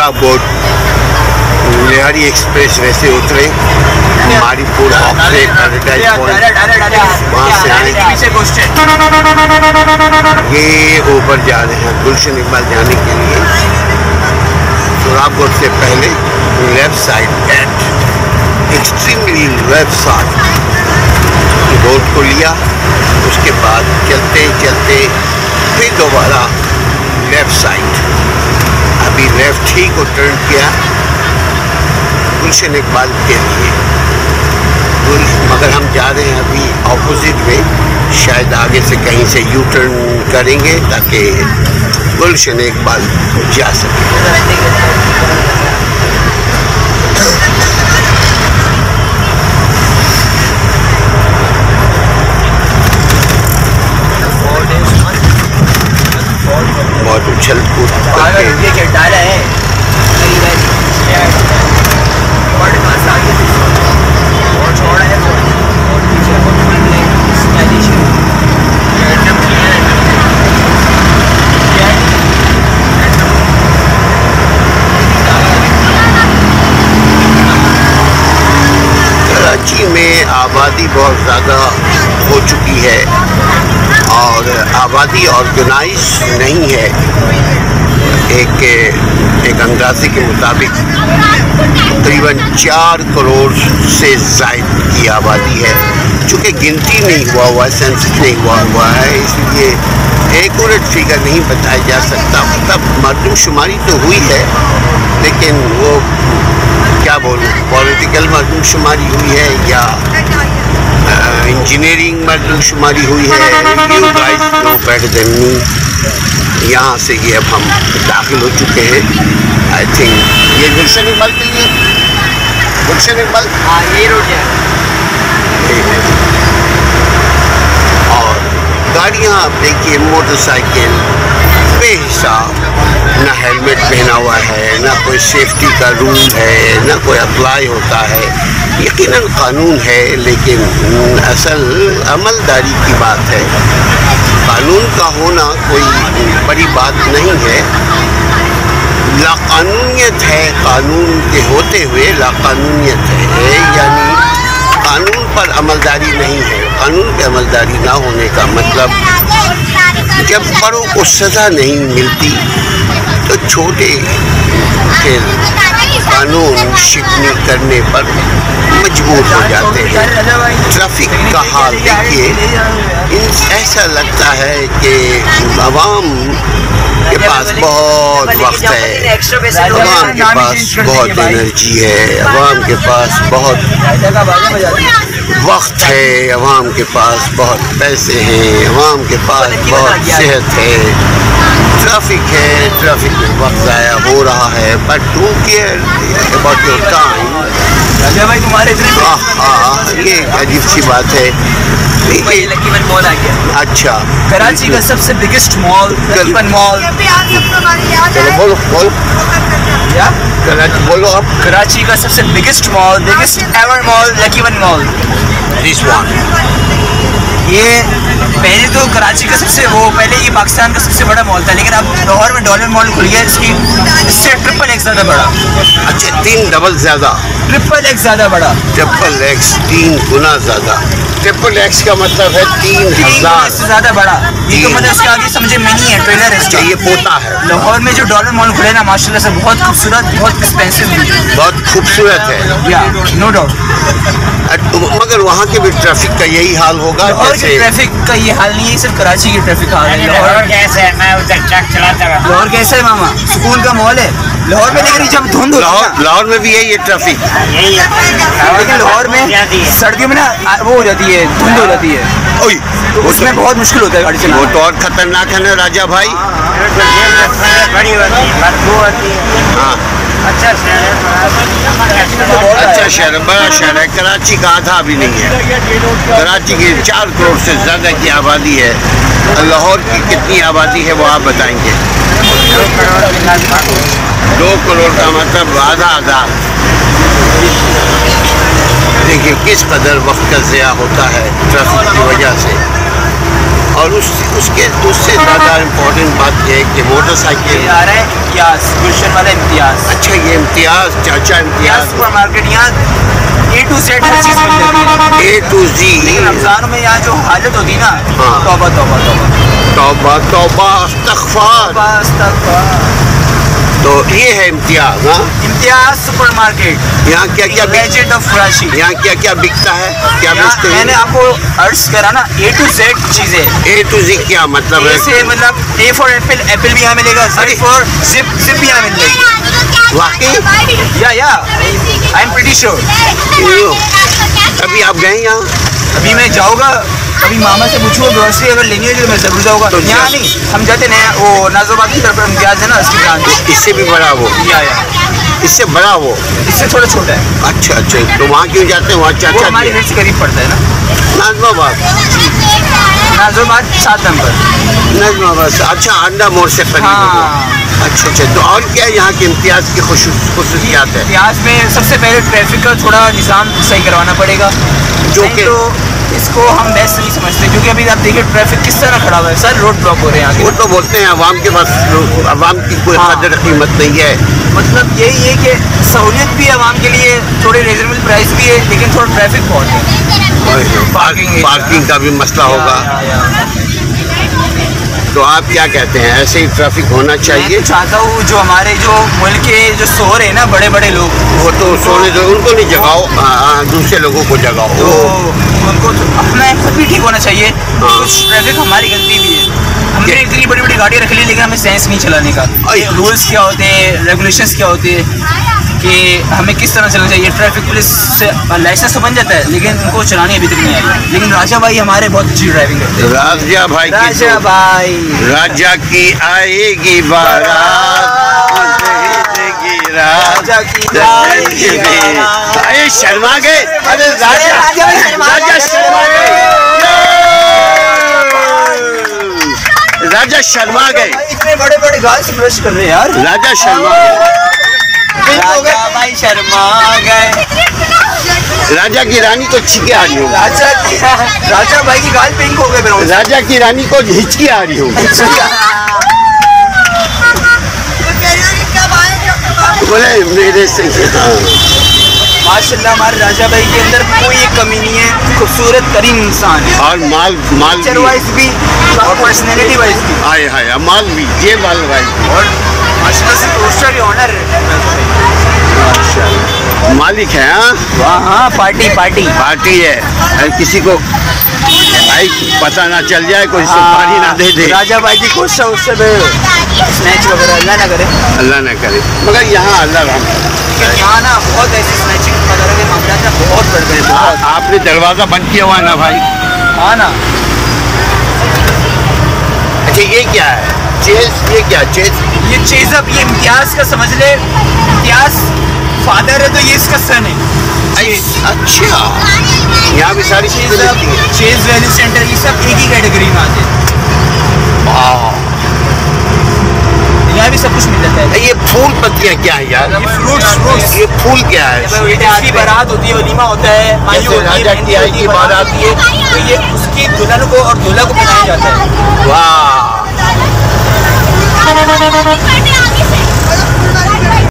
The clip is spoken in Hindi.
सोलापुर लेहरी एक्सप्रेस वे से उतरे, मारीपुर ऑक्सले पैराडाइज पॉइंट, वहाँ से आए। ये ऊपर जा रहे हैं गुलशन इकबाल जाने के लिए। सोलापुर से पहले left side at extremely left side road को लिया, उसके बाद चलते चलते फिर दोबारा लेफ्ट साइड, अभी लेफ्ट ही को टर्न किया गुलशन इकबाल के लिए, मगर हम जा रहे हैं अभी ऑपोजिट में, शायद आगे से कहीं से यू टर्न करेंगे ताकि गुलशन इकबाल जा सके। बहुत उछल कूद करके डाला है। कराची में आबादी बहुत ज़्यादा हो चुकी है और आबादी ऑर्गेनाइज नहीं है। एक अंदाजे के मुताबिक तकरीबन 4 करोड़ से ज़ायद की आबादी है। चूँकि गिनती नहीं हुआ सेंसस नहीं हुआ है, इसलिए एक्यूरेट फिगर नहीं बताया जा सकता। मतलब मरदमशुमारी तो हुई है, लेकिन वो क्या बोलूँ, पॉलिटिकल मरदमशुमारी हुई है या इंजीनियरिंग मरदमशुमारी हुई है, you guys know better than me. यहाँ से ये अब हम दाखिल हो चुके हैं। आई थिंक ये गुलशन इकबाल के लिए, गुलशन इकबाल, हाँ ये रोड है। और गाड़ियाँ आप देखिए, मोटरसाइकिल बेहिसाब, ना हेलमेट पहना हुआ है, ना कोई सेफ्टी का रूल है, ना कोई अप्लाई होता है। यकीनन कानून है, लेकिन असल अमलदारी की बात है। कानून का होना कोई बड़ी बात नहीं है, लाकानूनियत है। कानून के होते हुए लाकानूनियत है, यानी कानून पर अमलदारी नहीं है। कानून पे अमलदारी ना होने का मतलब, जब बड़ों को सज़ा नहीं मिलती तो छोटे फिर कानून शिकनी करने पर मजबूर हो जाते हैं। ट्रैफिक का हाल देखिए, ऐसा लगता है कि आवाम के पास बहुत वक्त है, आवाम के पास बहुत एनर्जी है, आवाम के पास बहुत वक्त है, आवाम के पास बहुत पैसे हैं, आवाम के पास बहुत सेहत है। ट्रैफिक है, ट्रैफिक में वक्त ज़ाया हो रहा है, but do care about your time. Raja भाई तुम्हारे ये अजीब सी बात है। लकीवन मॉल आ गया। अच्छा, कराची का सबसे बिगेस्ट मॉल लकीवन मॉल। बोलो बोलो बोलो आप। कराची का सबसे biggest mall, biggest ever mall, lucky one mall. This one, ये पहले तो कराची का पहले ये पाकिस्तान का सबसे बड़ा मॉल था, लेकिन अब लाहौर में डॉलर मॉल खुल गया, इससे ट्रिपल एक्स ज़्यादा बड़ा। अच्छा, 3 डबल ज़्यादा, ट्रिपल एक्स ज़्यादा बड़ा, ट्रिपल एक्स 3 गुना ज़्यादा। ट्रिपल एक्स का मतलब है 3000 से ज़्यादा बड़ा। ये तो मतलब इसके आगे समझे मिनी है, ट्रेलर है। ये पोता है। लाहौर में जो डॉलर मॉल खुले ना, माशाल्लाह से बहुत खूबसूरत, बहुत एक्सपेंसिव, बहुत खूबसूरत है, या नो डाउट। मगर वहाँ के भी ट्रैफिक का यही हाल होगा। लाहौर के ट्रैफिक का ये हाल नहीं है, सिर्फ कराची की ट्रैफिक हाल है। लाहौर कैसे है? मैं उधर ट्रक चलाता रहा। लाहौर कैसे है मामा? सुकून का माहौल है लाहौर में, लेकिन जब धुंध लाहौर में भी है ये ट्रैफिक, लेकिन लाहौर में सर्दियों में ना वो हो जाती है, धुंध हो जाती है, तो उसमें बहुत मुश्किल होता है गाड़ी चलाना। वो तो और खतरनाक है ना राजा भाई। बड़ी होती है, बदबू होती है। हाँ, अच्छा शहर है, अच्छा शहर, बड़ा शहर है। कराची का आधा भी नहीं है। कराची की 4 करोड़ से ज़्यादा की आबादी है। लाहौर की कितनी आबादी है वो आप बताएंगे? 2 करोड़ का मतलब आधा। देखिए किस कदर वक्त का ज़िया होता है ट्रैफिक की वजह से। और उससे ज़्यादा इम्पोर्टेंट बात यह है कि मोटरसाइकिल ये आ रहा है इम्तियाज़, गुलशन वाला इम्तियाज़। अच्छा, ये इम्तियाज़, चाचा इम्तियाज़ सुपर मार्केट, यहाँ A to Z हर चीज़ मिल जाती है। A to Z। लेकिन रमज़ान में यहाँ जो हालत होती है ना, हाँ। तौबा तौबा तौबा तौबा तौबा अस्तग़फ़ार। बस तक। तो ये है इम्तियाज़। हाँ, इम्तियाज़ सुपर मार्केट, यहाँ क्या क्या गैजेट ऑफ कराची। यहाँ क्या क्या बिकता है, क्या बेचते हैं? मैंने आपको अर्ज करा ना, A to Z चीज़ें। A to Z क्या मतलब है? जैसे मतलब A for एप्पल, एप्पल भी यहाँ मिलेगा। Z for जिप, जिप भी यहाँ मिल जाएगी। वाकई? या आई एम प्रीटी श्योर। अभी आप गए यहाँ? अभी मैं जाऊँगा, अभी मामा से पूछूंगा, ग्रोसरी अगर लेनी होगी तो मैं जरूर जाऊँगा। तो यहाँ नहीं, हम जाते नया वो नाजोबाद की तरफ इम्तियाज़ है ना, उसकी ब्रांच। इससे भी बड़ा वो? या इससे बड़ा वो? इससे थोड़ा छोटा है। अच्छा अच्छा, तो वहाँ क्यों जाते हैं? वहाँ वो चाचा हमारे घर से करीब पड़ता है ना, नाज़माबाद। नाजोबाद 7 नंबर। नाज़माबाद, अच्छा, अंडा मोड़ से करीब है वो। हाँ। अच्छा अच्छा, तो और क्या यहाँ के इम्तियाज़ की खुसूसियात है? इम्तियाज़ में सबसे पहले ट्रैफिक का थोड़ा निज़ाम सही करवाना पड़ेगा, जो नहीं कि तो इसको हम बेस्ट नहीं समझते, क्योंकि अभी आप देखिए ट्रैफिक किस तरह खड़ा हुआ है, सर रोड ब्लॉक हो रहे हैं वो आगे। तो बोलते हैं अवाम के पास, अवाम की कोई हाँ। कदर कीमत नहीं है। मतलब यही है कि सहूलियत भी है आवाम के लिए, थोड़े रिजनेबल प्राइस भी है, लेकिन थोड़ा ट्रैफिक बहुत है। पार्किंग का भी मसला होगा। तो आप क्या कहते हैं, ऐसे ही ट्रैफिक होना चाहिए? मैं चाहता हूँ जो हमारे जो मुल्क के जो सो रहे हैं ना बड़े बड़े लोग, वो तो सोने दो, उनको नहीं जगाओ, दूसरे लोगों को जगाओ। तो उनको तो अपना खुद भी ठीक होना चाहिए। हाँ। कुछ ट्रैफिक हमारी गलती भी है, हमने इतनी बड़ी बड़ी गाड़ियाँ रख ली, लेकिन हमें सेंस नहीं चलाने का। रूल्स क्या होते हैं, रेगुलेशंस क्या होते हैं, कि हमें किस तरह चलना चाहिए। ट्रैफिक पुलिस से लाइसेंस तो बन जाता है, लेकिन उनको चलाने अभी तक नहीं आई। लेकिन राजा भाई हमारे बहुत अच्छी ड्राइविंग करते हैं। राजा भाई की राजा भाई, राजा की आएगी बारात, राजा की आएगी बारात। अरे शर्मा गए, अरे राजा शर्मा गए, राजा शर्मा गए। इतने बड़े बड़े गाल से ब्रश कर रहे हैं यार। राजा शर्मा गए, राजा भाई शर्मा गए। राजा की रानी को छिके आ रही हो, राजा भाई की गाल पिंक हो गए। राजा की रानी को हिचकी आ रही हो। बोले मेरे से, हाँ। माशाल्लाह हमारे राजा भाई के अंदर कोई एक कमी नहीं है, खूबसूरत तरीन इंसान है, और माल नेचर वाइज भी और पर्सनैलिटी वाइज भी। आए हाय, माल भी, ये माल भाई, और माशाल्लाह से पोस्टर ऑनर मालिक है। हाँ हाँ, पार्टी पार्टी पार्टी है, अरे किसी को भाई पता ना चल जाए, कोई सुपारी ना दे दे। राजा भाई की कोशिश उससे स्नैच वगैरह अल्लाह ना करे, अल्लाह ना करे, मगर यहाँ अल्लाह राम। यहाँ ना बहुत ऐसी स्नैचिंग वगैरह के मामला ना बहुत बढ़ गए, बहुत। आपने दरवाज़ा बंद किया हुआ है ना भाई? हाँ ना। अच्छा, ये क्या है? चेस, ये क्या चेस? ये चीज़ अब ये इम्तियाज़ का समझ ले, इम्तियाज़ फादर है तो ये इसका सन है। अच्छा, यहाँ भी सारी चीज़ें मिलती हैं। चेज वैल्यू सेंटर ये सब एक ही कैटेगरी में आते हैं। यहाँ भी सब कुछ मिल जाता है। ये फूल पत्तियाँ क्या है यार? ये फ्रूट्स, ये फूल क्या है? जिसकी बारात होती है, वलीमा होता है, मायू होती है, राजा की आई की बारात होती है, तो ये उसकी दुल्हन को और दूल्हा को पहनाया जाता है। वाह।